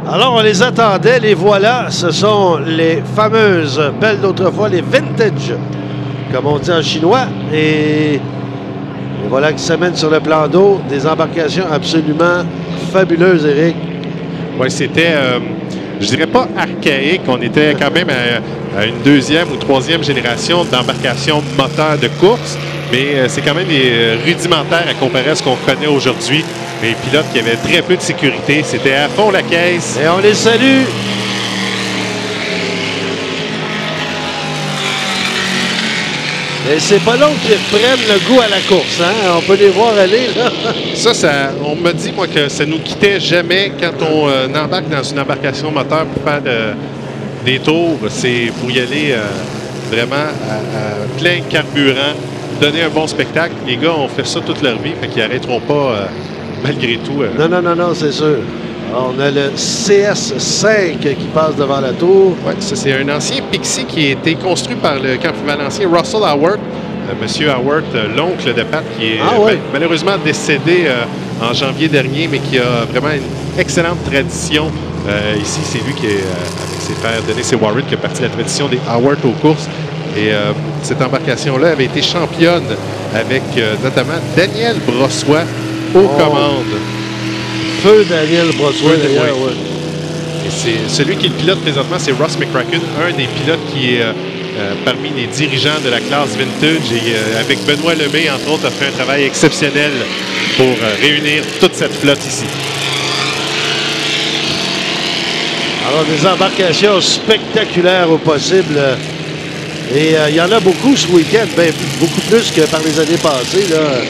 Alors, on les attendait, les voilà. Ce sont les fameuses belles d'autrefois, les vintage, comme on dit en chinois. Et voilà qui s'amènent sur le plan d'eau. Des embarcations absolument fabuleuses, Éric. Oui, c'était, je dirais pas archaïque. On était quand même à une deuxième ou troisième génération d'embarcations moteurs de course. Mais c'est quand même rudimentaire à comparer à ce qu'on connaît aujourd'hui. Les pilotes qui avaient très peu de sécurité, c'était à fond la caisse. Et on les salue. Et c'est pas long qu'ils prennent le goût à la course, hein? On peut les voir aller, là. Ça, on me dit, moi, que ça nous quittait jamais quand on embarque dans une embarcation moteur pour faire des tours. C'est pour y aller vraiment à plein carburant, donner un bon spectacle. Les gars ont fait ça toute leur vie, fait qu'ils n'arrêteront pas malgré tout. Non, c'est sûr. On a le CS5 qui passe devant la tour. Oui, ça, c'est un ancien Pixie qui a été construit par le camp-valencien Russell Howard. Monsieur Howard, l'oncle de Pat, qui est malheureusement décédé en janvier dernier, mais qui a vraiment une excellente tradition. Ici, c'est lui qui, avec ses frères Dennis et Warren, qui a parti la tradition des Howard aux courses. Et cette embarcation-là avait été championne avec notamment Daniel Brossoit aux commandes. Feu Daniel Brossoit, d'ailleurs, oui. Et c'est celui qui le pilote présentement, c'est Ross McCracken, un des pilotes qui est parmi les dirigeants de la classe vintage. Et avec Benoît Lemay, entre autres, a fait un travail exceptionnel pour réunir toute cette flotte ici. Alors, des embarcations spectaculaires au possible. Et il y en a beaucoup ce week-end, bien, beaucoup plus que par les années passées, là.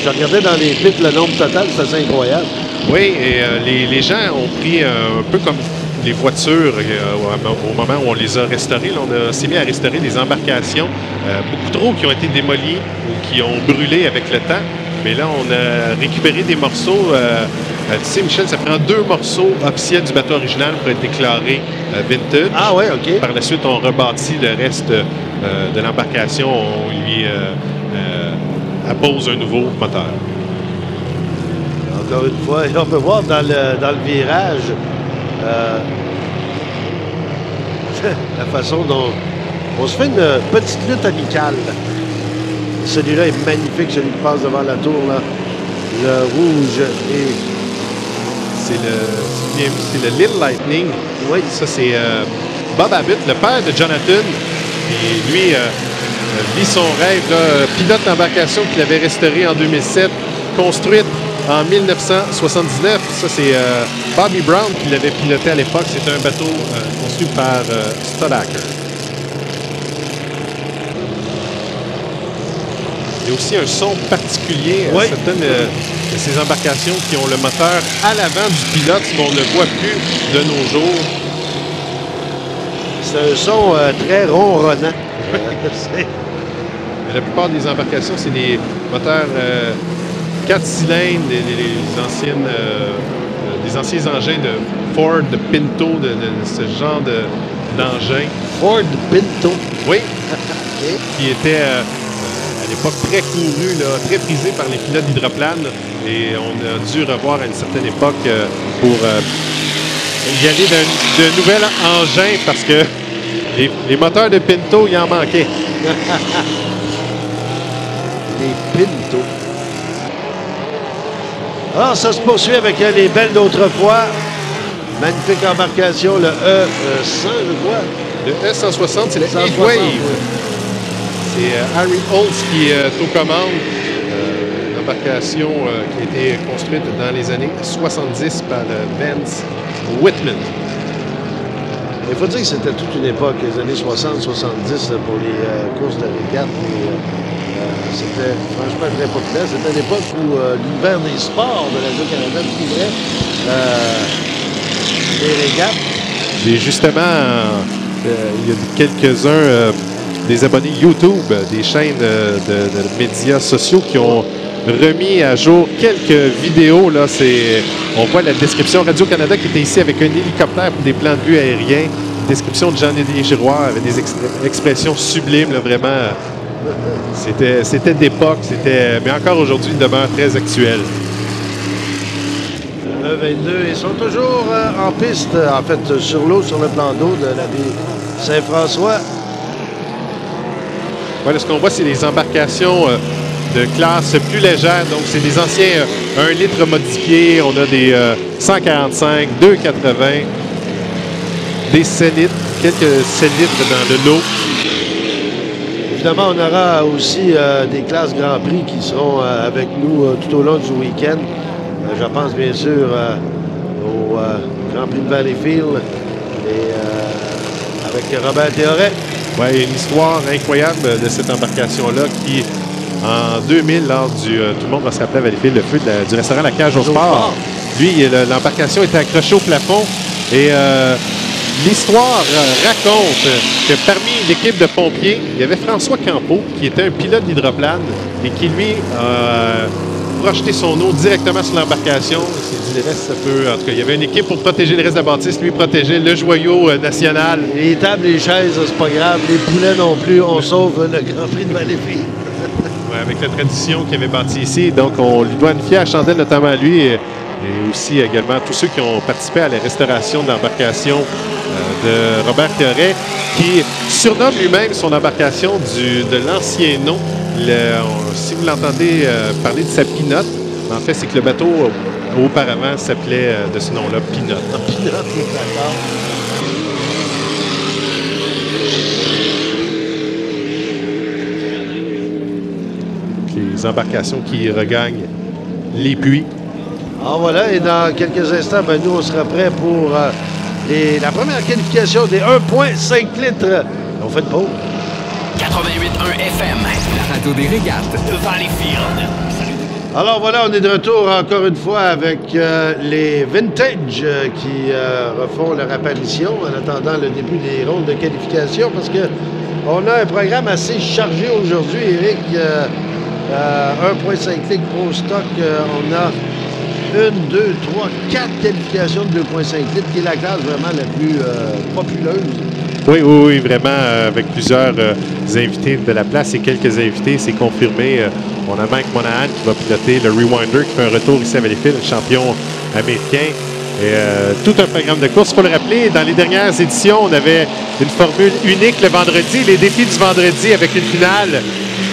Je regardais dans les pits le nombre total, c'est assez incroyable. Oui, et les gens ont pris un peu comme les voitures au moment où on les a restaurées. Là, on s'est mis à restaurer des embarcations, beaucoup trop qui ont été démolies ou qui ont brûlé avec le temps. Mais là, on a récupéré des morceaux. Tu sais, Michel, ça prend 2 morceaux officiels du bateau original pour être déclaré vintage. Ah ouais, OK. Par la suite, on rebâtit le reste de l'embarcation. On lui appose un nouveau moteur. Encore une fois, on peut voir dans le virage la façon dont on se fait une petite lutte amicale. Celui-là est magnifique, celui qui passe devant la tour, là. Le rouge et... C'est le Little Lightning. Oui. Ça, c'est Bob Abbott, le père de Jonathan. Et lui vit son rêve, là, pilote d'embarcation qu'il avait restauré en 2007, construite en 1979. Ça, c'est Bobby Brown qui l'avait piloté à l'époque. C'est un bateau construit par Stodaker. Il y a aussi un son particulier à certaines de ces embarcations qui ont le moteur à l'avant du pilote, ce qu'on ne voit plus de nos jours. C'est un son très ronronnant. La plupart des embarcations, c'est des moteurs 4 cylindres, des anciens engins de Ford, de Pinto, de ce genre d'engin. Ford Pinto? Oui, qui était à l'époque très couru, là, très prisé par les pilotes d'hydroplane. Et on a dû revoir à une certaine époque pour y aller de nouvel engin parce que les moteurs de Pinto, il en manquait. Des Pinto. Alors, ça se poursuit avec les belles d'autrefois. Magnifique embarcation, le E100, je crois. Le E160, c'est le Heatwave. C'est Harry Holtz qui est aux commandes. Une embarcation qui a été construite dans les années 70 par Vance Whitman. Il faut dire que c'était toute une époque, les années 60-70, pour les courses de régate. C'était franchement très populaire. C'était l'époque où l'univers des sports de Radio-Canada couvrait les régates. Et justement, il y a quelques-uns des abonnés YouTube, des chaînes de médias sociaux qui ont remis à jour quelques vidéos. Là, on voit la description Radio-Canada qui était ici avec un hélicoptère pour des plans de vue aériens. Description de Jean-Édouard Giroir avec des expressions sublimes, là, vraiment. C'était d'époque, mais encore aujourd'hui, il demeure très actuel. Le 22, ils sont toujours en piste, en fait, sur l'eau, sur le plan d'eau de la baie Saint-François. Ouais, ce qu'on voit, c'est les embarcations de classe plus légère. Donc, c'est des anciens 1 litre modifiés. On a des 145, 280, des 7 litres, quelques 7 litres dans de l'eau. Évidemment, on aura aussi des classes Grand Prix qui seront avec nous tout au long du week-end. Je pense bien sûr au Grand Prix de Valleyfield et avec Robert Théoret. Oui, une histoire incroyable de cette embarcation-là qui, en 2000, lors du tout le monde va se rappeler à Valleyfield, le feu du restaurant La Cage au Sport. Lui, l'embarcation était accrochée au plafond et l'histoire raconte que parmi l'équipe de pompiers, il y avait François Campeau, qui était un pilote d'hydroplane et qui, lui, a projeté son eau directement sur l'embarcation. Il s'est dit, ça peut... En tout cas, il y avait une équipe pour protéger le reste de la bâtisse, lui protéger le joyau national. Les tables, les chaises, c'est pas grave. Les poulets non plus, on sauve le Grand Prix de Valleyfield. Ouais, avec la tradition qu'il avait bâtie ici. Donc, on lui doit une fière chandelle, notamment à lui. Et aussi également tous ceux qui ont participé à la restauration de l'embarcation de Robert Théoret, qui surnomme lui-même son embarcation de l'ancien nom. Si vous l'entendez parler de sa pinotte, en fait, c'est que le bateau, auparavant, s'appelait de ce nom-là, Pinotte. Pinotte, d'accord. Les embarcations qui regagnent les puits. Ah voilà, et dans quelques instants, ben, nous, on sera prêts pour la première qualification des 1,5 litres. On fait une pause. 88.1 FM, la radio des régates de Valleyfield. Alors voilà, on est de retour encore une fois avec les Vintage qui refont leur apparition en attendant le début des rondes de qualification parce qu'on a un programme assez chargé aujourd'hui, Éric. 1,5 litres Pro Stock, on a 1, 2, 3, 4 qualifications de 2,5 litres, qui est la classe vraiment la plus populeuse. Oui, vraiment, avec plusieurs invités de la place et quelques invités, c'est confirmé. On a Mike Monahan qui va piloter le Rewinder, qui fait un retour ici à Valleyfield, le champion américain. Et tout un programme de course. Il faut le rappeler, dans les dernières éditions, on avait une formule unique le vendredi, les défis du vendredi avec une finale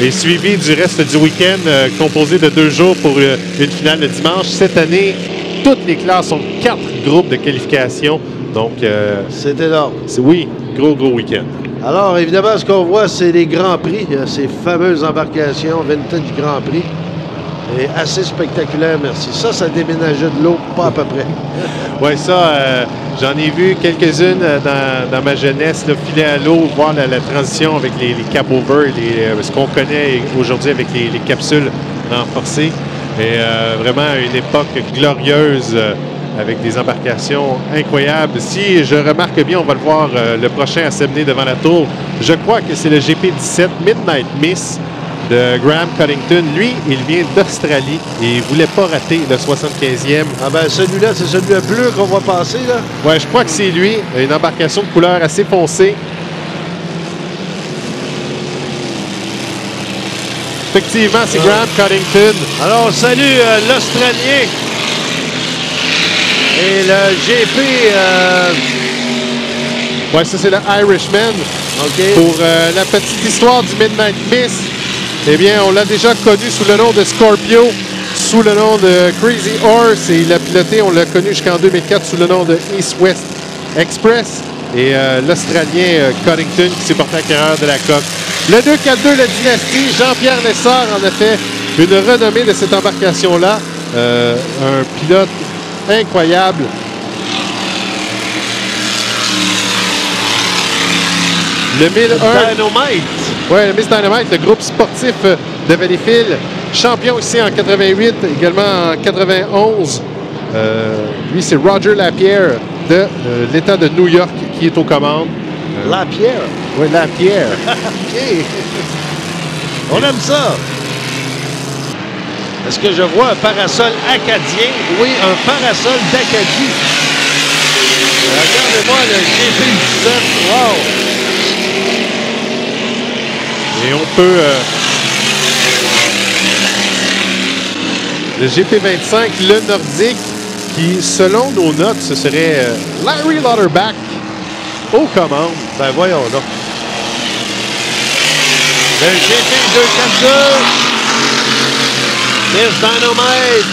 et suivi du reste du week-end composé de 2 jours pour une finale le dimanche. Cette année, toutes les classes ont 4 groupes de qualification. Donc, c'est énorme. Oui, gros week-end. Alors, évidemment, ce qu'on voit, c'est les Grands Prix, ces fameuses embarcations Vintage Grand Prix. Et assez spectaculaire, merci. Ça déménageait de l'eau, pas à peu près. Oui, ça, j'en ai vu quelques-unes dans ma jeunesse, là, filer à l'eau, voir la transition avec les cap-over, ce qu'on connaît aujourd'hui avec les capsules renforcées. Et vraiment une époque glorieuse avec des embarcations incroyables. Si je remarque bien, on va le voir le prochain à s'amener devant la tour. Je crois que c'est le GP17 Midnight Miss de Graham Cuddington. Lui, il vient d'Australie et il ne voulait pas rater le 75e. Ah ben celui-là, c'est celui bleu qu'on va passer, là? Oui, je crois que c'est lui. Une embarcation de couleur assez foncée. Effectivement, c'est Graham Cuddington. Alors, on salue l'Australien. Et le GP... Oui, ça, c'est le Irishman. OK. Pour la petite histoire du Midnight Miss, eh bien, on l'a déjà connu sous le nom de Scorpio, sous le nom de Crazy Horse, et il a piloté, on l'a connu jusqu'en 2004 sous le nom de East-West Express, et l'Australien Cuddington qui s'est porté acquéreur de la coque. Le 242, la dynastie, Jean-Pierre Lessard en a fait une renommée de cette embarcation-là. Un pilote incroyable. Le 1001. Dynamite. Oui, le Miss Dynamite, le groupe sportif de Valleyfield. Champion ici en 88, également en 91. Lui, c'est Roger Lapierre de l'État de New York qui est aux commandes. Lapierre? Oui, Lapierre. OK. On aime ça. Est-ce que je vois un parasol acadien? Oui, un parasol d'Acadie. Regardez-moi le GP17. Wow! Et on peut... le GP25, le nordique, qui, selon nos notes, ce serait Larry Lauterbach aux commandes. Ben voyons donc. Le GT 242. Miss Dynamite.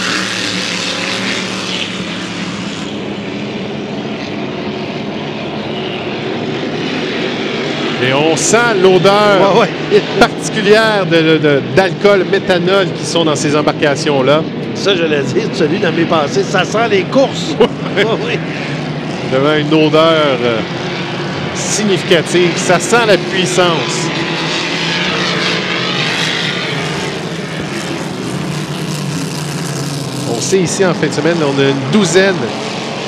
Et on sent l'odeur particulière d'alcool, méthanol qui sont dans ces embarcations-là. Ça, je l'ai dit, celui dans mes pensées, ça sent les courses. Oui. Vraiment une odeur significative. Ça sent la puissance. On sait ici, en fin de semaine, on a une douzaine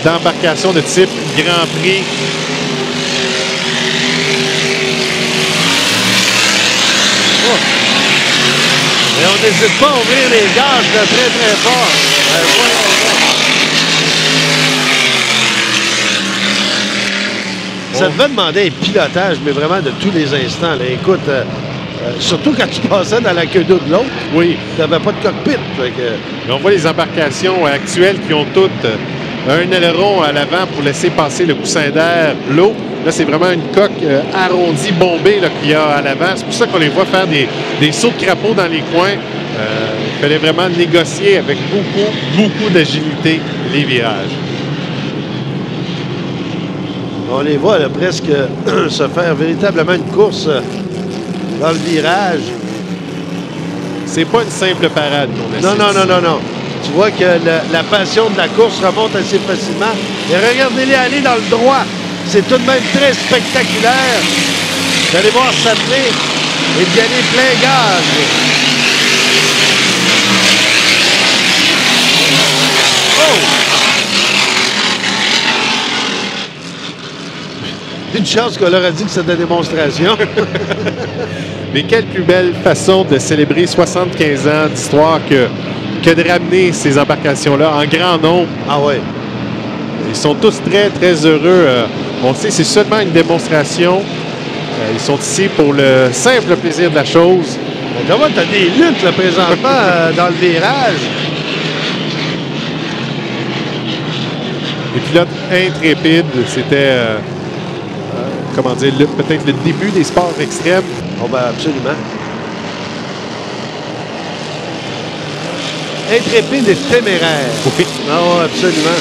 d'embarcations de type Grand Prix. Et on n'hésite pas à ouvrir les gaz de très, très fort. Ça devait demander un pilotage, mais vraiment de tous les instants. Là. Écoute, surtout quand tu passais dans la queue d'eau de l'autre, oui, tu n'avais pas de cockpit. On voit les embarcations actuelles qui ont toutes un aileron à l'avant pour laisser passer le coussin d'air, l'eau. Là, c'est vraiment une coque arrondie, bombée qu'il y a à l'avant. C'est pour ça qu'on les voit faire des sauts de crapaud dans les coins. Il fallait vraiment négocier avec beaucoup d'agilité les virages. On les voit là, presque se faire véritablement une course dans le virage. C'est pas une simple parade qu'on essaie. Non. Tu vois que la passion de la course remonte assez facilement. Et regardez-les aller dans le droit. C'est tout de même très spectaculaire d'aller voir s'atteler et d'y aller plein gaz. Oh! Une chance qu'on leur a dit que c'était une démonstration. Mais quelle plus belle façon de célébrer 75 ans d'histoire que de ramener ces embarcations-là en grand nombre. Ah ouais. Ils sont tous très heureux. On sait que c'est seulement une démonstration. Ils sont ici pour le simple plaisir de la chose. Mais comment tu as des luttes là, présentement dans le virage? Les pilotes intrépides, c'était comment dire, peut-être le début des sports extrêmes. Oh ben absolument. Intrépide et téméraire. Oui. Non, absolument.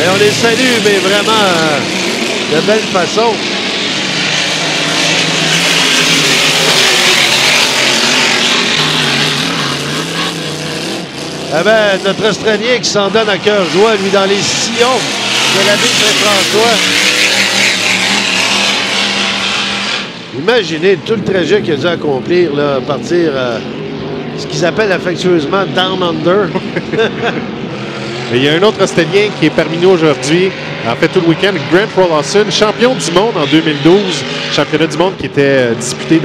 Et on les salue, mais vraiment de belle façon. Eh bien, notre Australien qui s'en donne à cœur joie, lui, dans les sillons de la baie Saint-François. Imaginez tout le trajet qu'il a dû accomplir, là, à partir, ce qu'ils appellent affectueusement « Down Under ». Il y a un autre Australien qui est parmi nous aujourd'hui, en fait tout le week-end, Grant Rawlston, champion du monde en 2012, championnat du monde qui était disputé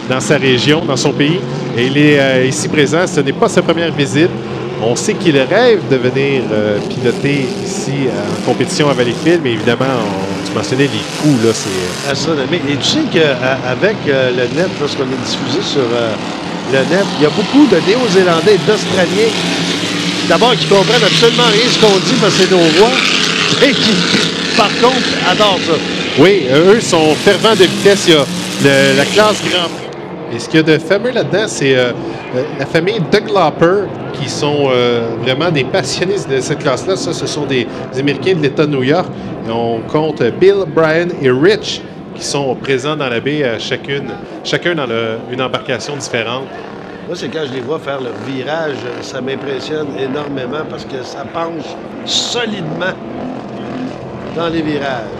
dans sa région, dans son pays. Et il est ici présent, ce n'est pas sa première visite. On sait qu'il rêve de venir piloter ici en compétition à Valleyfield, mais évidemment, tu mentionnais les coûts, là, c'est... Astronomique. Et tu sais qu'avec le net, lorsqu'on est diffusé sur le net, il y a beaucoup de Néo-Zélandais et d'Australiens, d'abord, qui comprennent absolument rien ce qu'on dit parce que c'est nos voix, et qui, par contre, adorent ça. Oui, eux sont fervents de vitesse. Il y a la classe Grand Prix. Et ce qu'il y a de fameux là-dedans, c'est la famille Dunlopper, qui sont vraiment des passionnés de cette classe-là. Ça, ce sont des Américains de l'État de New York. Et on compte Bill, Brian et Rich, qui sont présents dans la baie, chacun dans une embarcation différente. Moi, c'est quand je les vois faire leur virage, ça m'impressionne énormément parce que ça penche solidement dans les virages.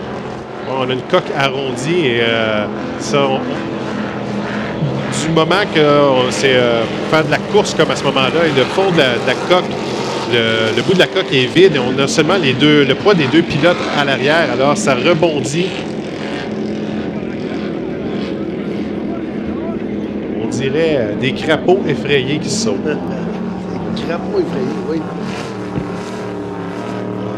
Bon, on a une coque arrondie et ça, du moment que c'est faire de la course comme à ce moment-là, et le fond de la coque, le bout de la coque est vide et on a seulement le poids des deux pilotes à l'arrière, alors ça rebondit. On dirait des crapauds effrayés qui sautent. Des crapauds effrayés, oui.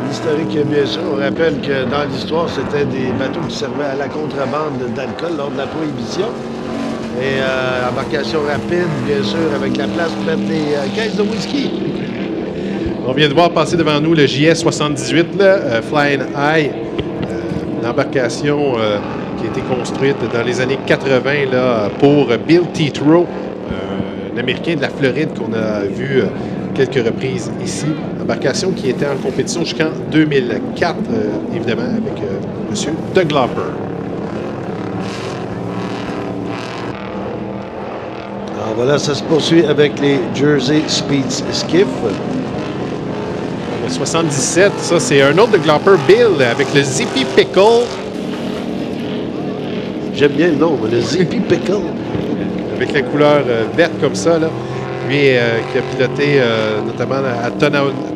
L'historique, bien sûr, on rappelle que dans l'histoire, c'était des bateaux qui servaient à la contrebande d'alcool lors de la prohibition. Et embarcation rapide, bien sûr, avec la place pour mettre les caisses de whisky. On vient de voir passer devant nous le JS-78, Flying High, l'embarcation qui a été construite dans les années 80 là, pour Bill Tetreault, un Américain de la Floride qu'on a vu quelques reprises ici. Embarcation qui était en compétition jusqu'en 2004, évidemment, avec M. Doug Lauper. Alors voilà, ça se poursuit avec les Jersey Speed Skiff. Le 77, ça c'est un autre de Glauper, Bill, avec le Zippy Pickle. J'aime bien le nom, le Zippy Pickle. Avec la couleur verte comme ça, là. Lui qui a piloté notamment à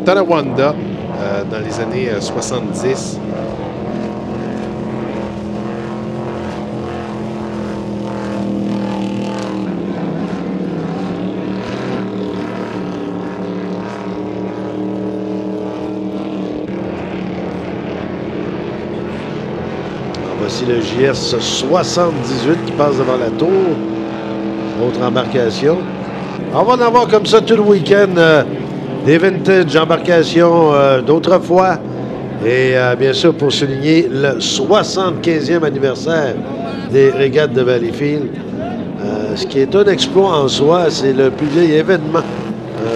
Tonawanda dans les années 70. Voici le JS 78 qui passe devant la tour. Autre embarcation. On va en avoir comme ça tout le week-end. Des vintage embarcations d'autrefois. Et bien sûr, pour souligner le 75e anniversaire des régates de Valleyfield. Ce qui est un exploit en soi, c'est le plus vieil événement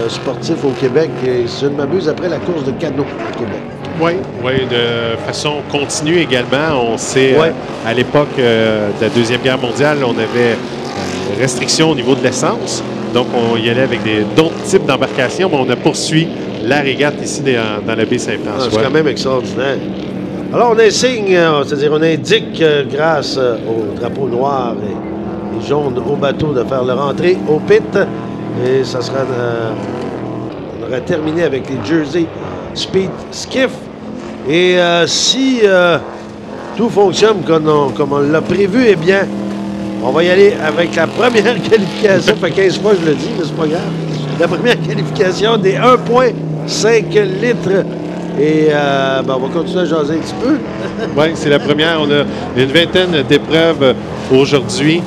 sportif au Québec. Et si je ne m'abuse, après la course de canot au Québec. Oui, de façon continue également. On sait, à l'époque de la Deuxième Guerre mondiale, on avait restrictions au niveau de l'essence. Donc, on y allait avec d'autres types d'embarcations, mais on a poursuivi la régate ici dans la baie Saint-François. C'est quand même extraordinaire. Alors, on insigne, c'est-à-dire on indique, grâce au drapeau noir et jaune au bateau, de faire leur entrée au pit. Et ça sera... on aurait terminé avec les Jersey Speed Skiff. Et si tout fonctionne comme on l'a prévu, eh bien, on va y aller avec la première qualification. Ça fait 15 fois que je le dis, mais c'est pas grave. La première qualification des 1,5 litres. Et on va continuer à jaser un petit peu. Oui, c'est la première. On a une vingtaine d'épreuves aujourd'hui.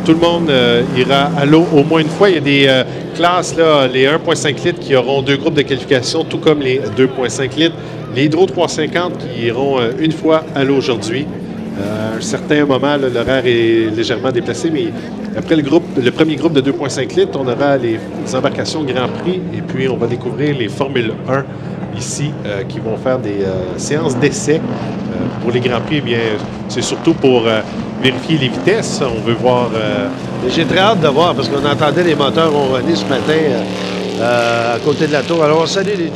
Tout le monde ira à l'eau au moins une fois. Il y a des classes, là, les 1,5 litres qui auront 2 groupes de qualification, tout comme les 2,5 litres. Les Hydro 350 qui iront une fois à l'eau aujourd'hui. À un certain moment, l'horaire est légèrement déplacé, mais après le premier groupe de 2,5 litres, on aura les embarcations Grand Prix et puis on va découvrir les Formule 1 ici qui vont faire des séances d'essai. Pour les Grands Prix, eh bien, c'est surtout pour vérifier les vitesses. On veut voir... J'ai très hâte de voir parce qu'on entendait les moteurs ronronner ce matin à côté de la tour. Alors, on salue les...